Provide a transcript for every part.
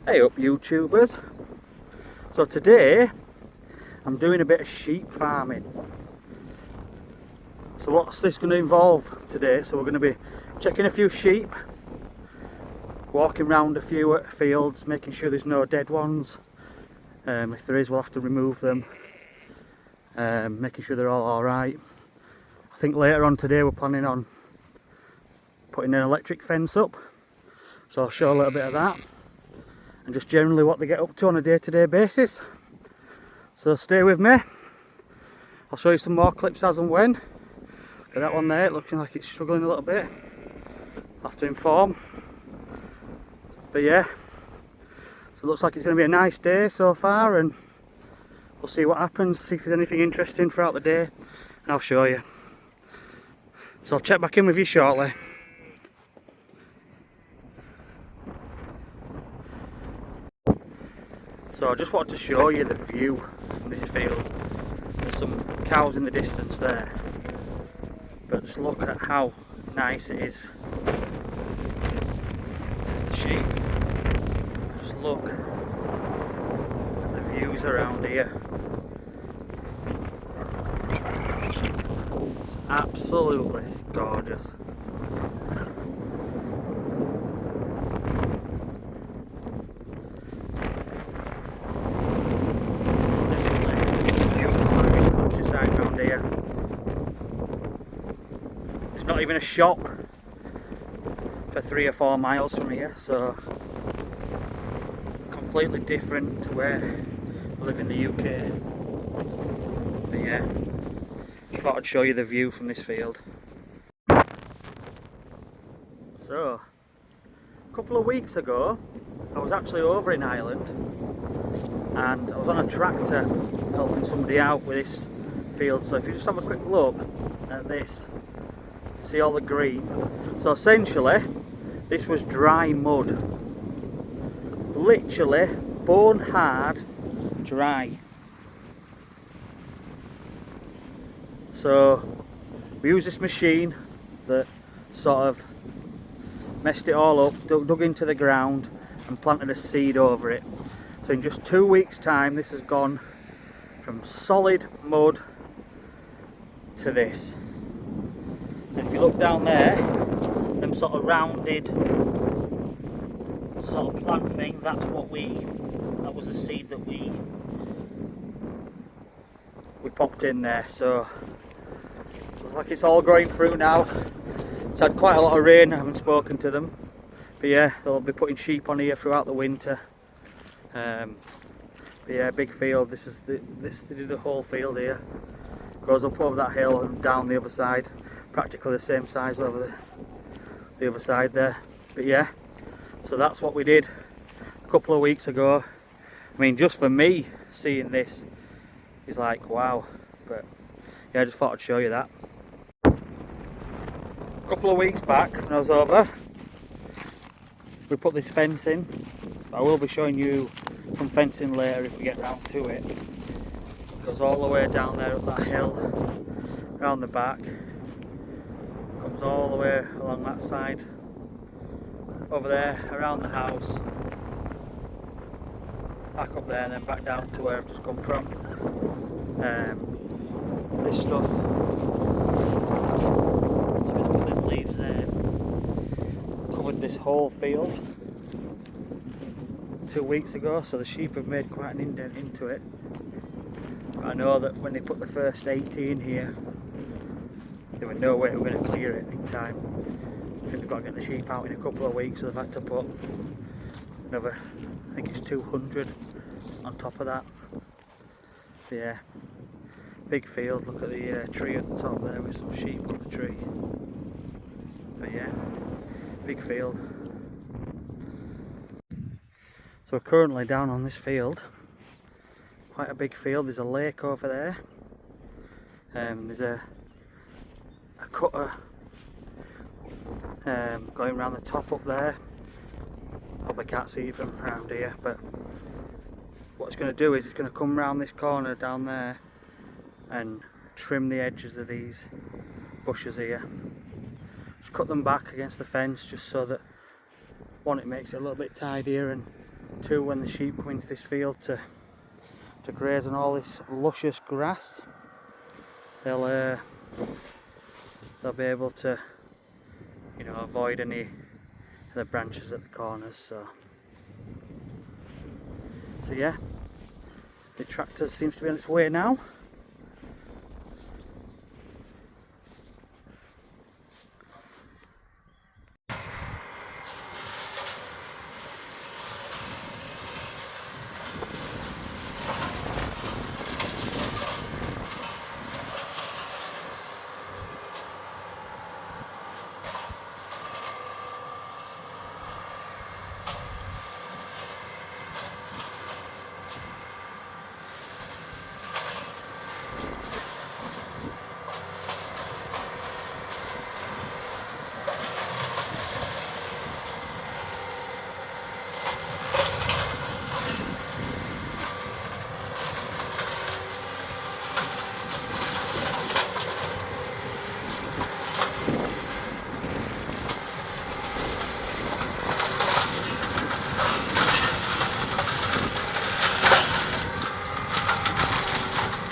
Hey up YouTubers. So today I'm doing a bit of sheep farming. So what's this going to involve today? So we're going to be checking a few sheep, walking around a few fields, making sure there's no dead ones. If there is, we'll have to remove them, making sure they're all alright. I think later on today we're planning on putting an electric fence up, so I'll show a little bit of that and just generally what they get up to on a day-to-day basis. So stay with me, I'll show you some more clips as and when. Look at that one there, looking like it's struggling a little bit. I'll have to inform. But yeah, so it looks like it's going to be a nice day so far, and we'll see what happens, see if there's anything interesting throughout the day, and I'll show you. So I'll check back in with you shortly. So I just wanted to show you the view from this field. There's some cows in the distance there, but just look at how nice it is. There's the sheep. Just look at the views around here. It's absolutely gorgeous. It's not even a shop for 3 or 4 miles from here, so completely different to where I live in the UK. But yeah, just thought I'd show you the view from this field. So, a couple of weeks ago I was actually over in Ireland and I was on a tractor helping somebody out with this field. So if you just have a quick look at this, see all the green. So essentially this was dry mud, literally bone hard dry. So we used this machine that sort of messed it all up, dug into the ground and planted a seed over it. So in just 2 weeks time this has gone from solid mud to this. And if you look down there, them sort of rounded sort of plant thing, that was the seed that we popped in there. So looks like it's all growing through now. It's had quite a lot of rain, I haven't spoken to them. But yeah, they'll be putting sheep on here throughout the winter. But yeah, big field. They did the whole field here. Goes up over that hill and down the other side. Practically the same size over the other side there. But yeah, so that's what we did a couple of weeks ago. I mean, just for me, seeing this is like wow. But yeah, I just thought I'd show you that. A couple of weeks back when I was over, we put this fence in. I will be showing you some fencing later if we get round to it. It goes all the way down there up that hill, round the back, comes all the way along that side, over there, around the house, back up there and then back down to where I've just come from. This stuff, little leaves there, covered this whole field 2 weeks ago, so the sheep have made quite an indent into it. But I know that when they put the first 80 in here, there was no way we were going to clear it in time. I think they've got to get the sheep out in a couple of weeks, so they've had to put another, I think it's 200 on top of that. So yeah, big field. Look at the tree at the top there with some sheep on the tree. But yeah, big field. So we're currently down on this field, quite a big field. There's a lake over there, there's a cutter going around the top up there. Probably can't see it from around here, but what it's going to do is it's going to come around this corner down there and trim the edges of these bushes here. Just cut them back against the fence just so that, one, it makes it a little bit tidier, and to when the sheep come into this field to graze on all this luscious grass. They'll be able to, you know, avoid any of the branches at the corners. So yeah, the tractor seems to be on its way now.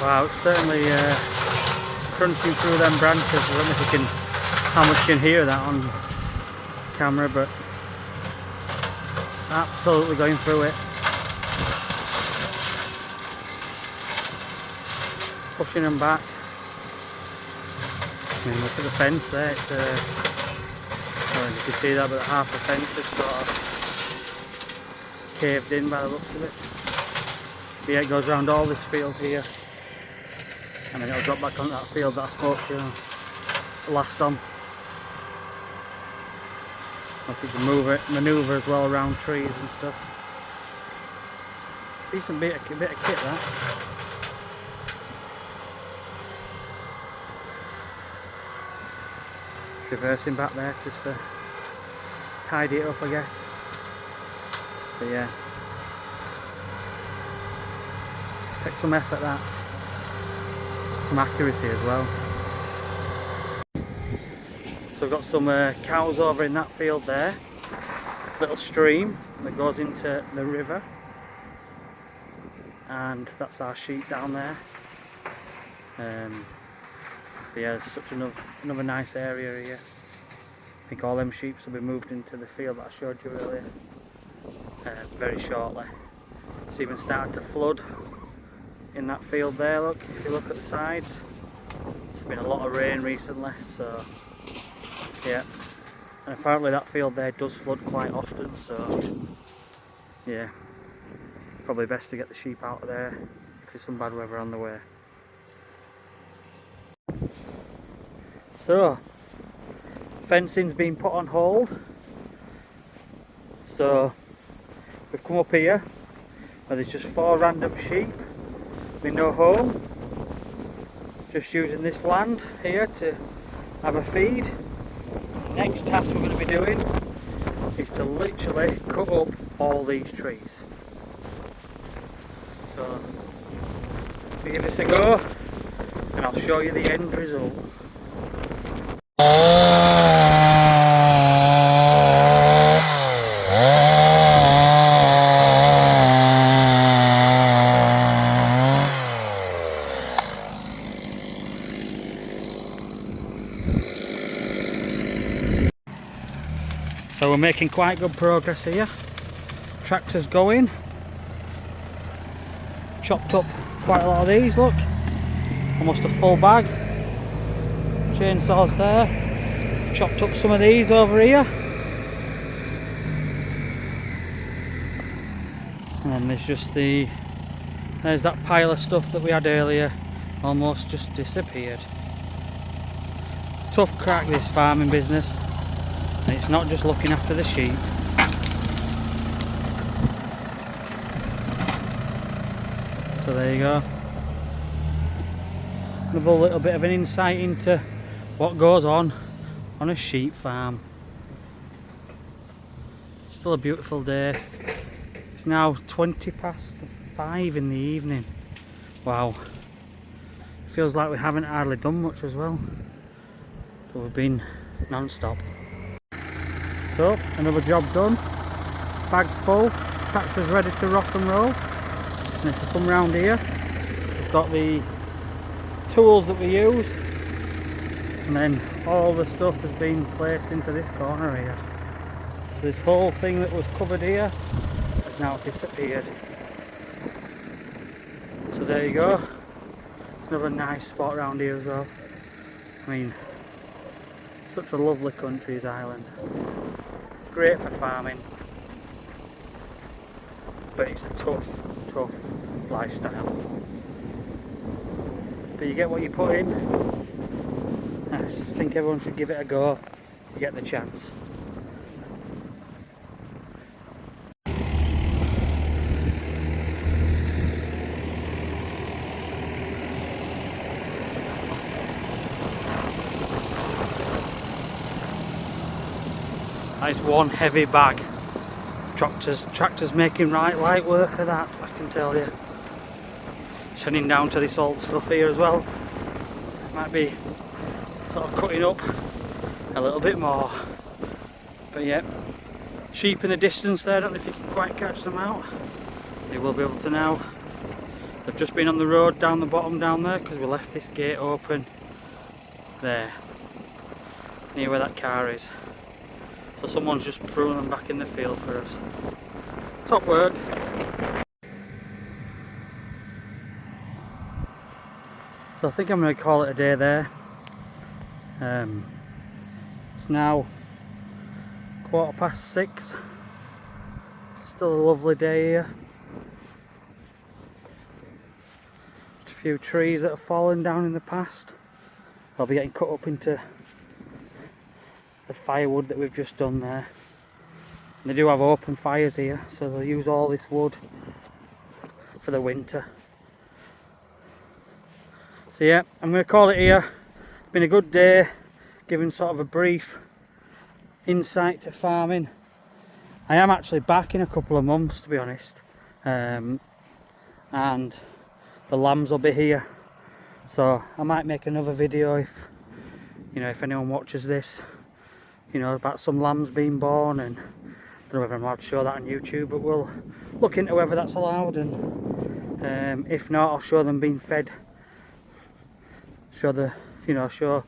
Wow, it's certainly crunching through them branches. I don't know if you can, how much you can hear that on camera, but absolutely going through it. Pushing them back. I mean, look at the fence there. It's, I don't know if you can see that, but half the fence is sort of caved in by the looks of it. But yeah, it goes around all this field here. And then it'll drop back on that field that I spoke to you last on. Like you can manoeuvre as well around trees and stuff. Decent bit of kit that. Traversing back there just to tidy it up, I guess. But yeah, take some effort that. Some accuracy as well. So we've got some cows over in that field there. Little stream that goes into the river, and that's our sheep down there. But yeah, there's such another nice area here. I think all them sheep will be moved into the field that I showed you earlier very shortly. It's even started to flood in that field there. Look, if you look at the sides, it's been a lot of rain recently, so yeah. And apparently that field there does flood quite often, so yeah, probably best to get the sheep out of there if there's some bad weather on the way. So fencing's been put on hold, so we've come up here where there's just 4 random sheep with no home, just using this land here to have a feed. Next task we're going to be doing is to literally cut up all these trees. So we give this a go and I'll show you the end result. So we're making quite good progress here. Tractor's going. Chopped up quite a lot of these, look. Almost a full bag. Chainsaws there. Chopped up some of these over here. And then there's just there's that pile of stuff that we had earlier. Almost just disappeared. Tough crack, this farming business. And it's not just looking after the sheep. So there you go. Another little bit of an insight into what goes on a sheep farm. Still a beautiful day. It's now 5:20 in the evening. Wow. Feels like we haven't hardly done much as well. But we've been non-stop. So, another job done. Bag's full. tractor's ready to rock and roll. And if you come round here, we've got the tools that we used, and then all the stuff has been placed into this corner here. So this whole thing that was covered here has now disappeared. So there you go. It's another nice spot around here as well. I mean, such a lovely country is Ireland. Great for farming, but it's a tough lifestyle. But you get what you put in. I just think everyone should give it a go. You get the chance. That's one heavy bag. Tractors making right light work of that, I can tell you. Heading down to this old stuff here as well. Might be sort of cutting up a little bit more. But yeah, sheep in the distance there, I don't know if you can quite catch them out. You will be able to now. They've just been on the road down the bottom down there because we left this gate open there, near where that car is. So someone's just thrown them back in the field for us. Top work. So I think I'm going to call it a day there. It's now 6:15. Still a lovely day here. Just a few trees that have fallen down in the past. They'll be getting cut up into the firewood that we've just done there. And they do have open fires here, so they'll use all this wood for the winter. So yeah, I'm going to call it here. It's been a good day, giving sort of a brief insight to farming. I am actually back in a couple of months, to be honest, and the lambs will be here, so I might make another video if anyone watches this, about some lambs being born, and I don't know whether I'm allowed to show that on YouTube, but we'll look into whether that's allowed, and if not, I'll show them being fed. Show a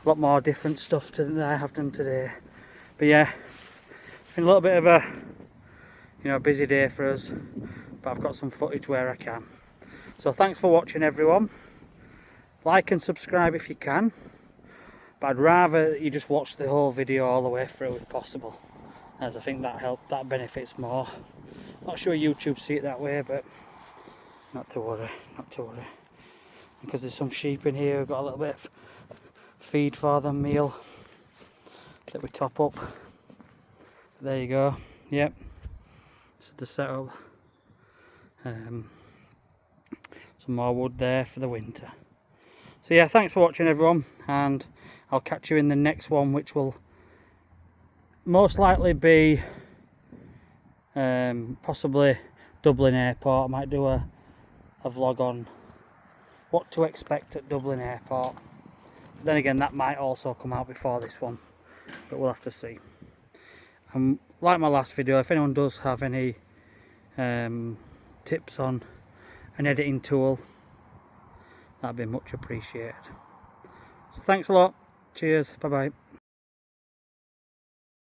lot more different stuff than I have done today. But yeah, it's been a little bit of a busy day for us, but I've got some footage where I can. So thanks for watching, everyone. Like and subscribe if you can, but I'd rather you just watch the whole video all the way through if possible, as I think that benefits more. Not sure YouTube see it that way, but not to worry. Because there's some sheep in here, we've got a little bit of feed for them, meal that we top up. There you go. Yep, this is the setup. Some more wood there for the winter. So yeah, thanks for watching, everyone, and I'll catch you in the next one, which will most likely be possibly Dublin Airport. I might do a vlog on what to expect at Dublin Airport. But then again, that might also come out before this one, but we'll have to see. Like my last video, if anyone does have any tips on an editing tool, that'd be much appreciated. So thanks a lot. Cheers. Bye bye.